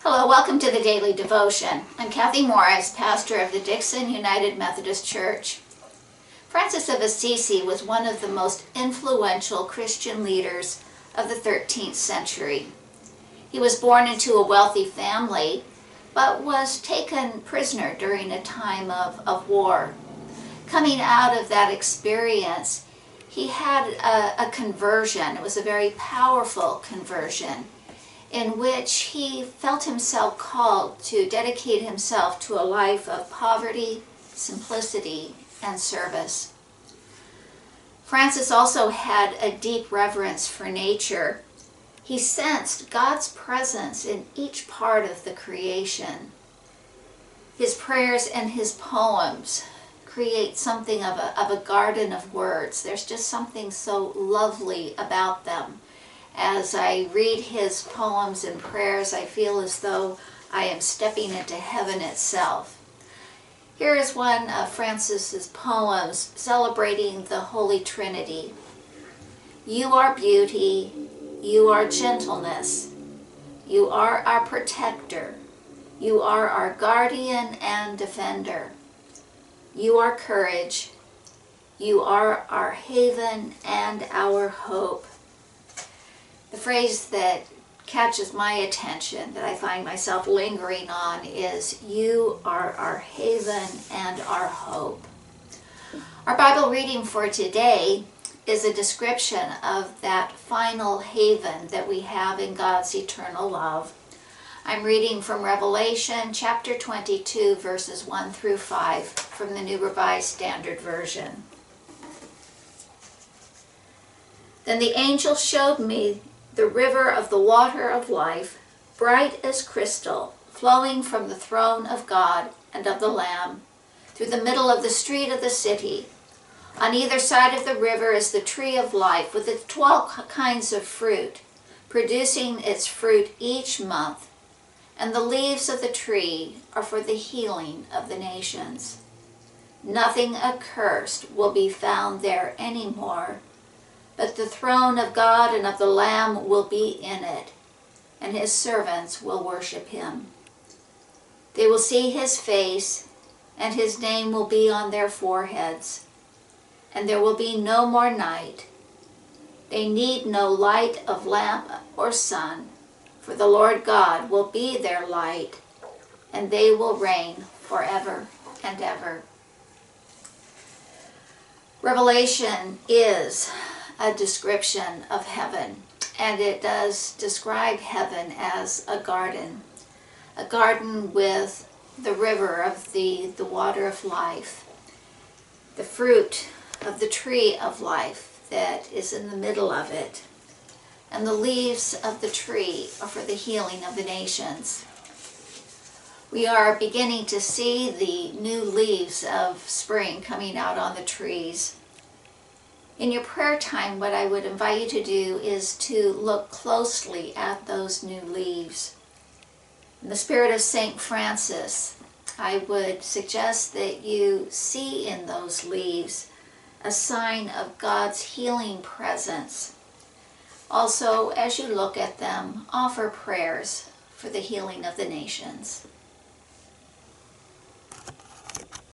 Hello, welcome to the Daily Devotion. I'm Kathy Morris, pastor of the Dixon United Methodist Church. Francis of Assisi was one of the most influential Christian leaders of the 13th century. He was born into a wealthy family, but was taken prisoner during a time of war. Coming out of that experience, he had a conversion. It was a very powerful conversion, in which he felt himself called to dedicate himself to a life of poverty, simplicity, and service. Francis also had a deep reverence for nature. He sensed God's presence in each part of the creation. His prayers and his poems create something of a garden of words. There's just something so lovely about them. As I read his poems and prayers, I feel as though I am stepping into heaven itself. Here is one of Francis's poems celebrating the Holy Trinity. You are beauty, you are gentleness, you are our protector, you are our guardian and defender. You are courage, you are our haven and our hope. The phrase that catches my attention, that I find myself lingering on, is you are our haven and our hope. Our Bible reading for today is a description of that final haven that we have in God's eternal love. I'm reading from Revelation chapter 22, verses 1 through 5 from the New Revised Standard Version. Then the angel showed me the river of the water of life, bright as crystal, flowing from the throne of God and of the Lamb, through the middle of the street of the city. On either side of the river is the tree of life, with its 12 kinds of fruit, producing its fruit each month, and the leaves of the tree are for the healing of the nations. Nothing accursed will be found there anymore, but the throne of God and of the Lamb will be in it, and his servants will worship him. They will see his face, and his name will be on their foreheads, and there will be no more night. They need no light of lamp or sun, for the Lord God will be their light, and they will reign forever and ever. Revelation is a description of heaven, and it does describe heaven as a garden with the river of the water of life, the fruit of the tree of life that is in the middle of it, and the leaves of the tree are for the healing of the nations. We are beginning to see the new leaves of spring coming out on the trees. In your prayer time, what I would invite you to do is to look closely at those new leaves. In the spirit of St. Francis, I would suggest that you see in those leaves a sign of God's healing presence. Also, as you look at them, offer prayers for the healing of the nations.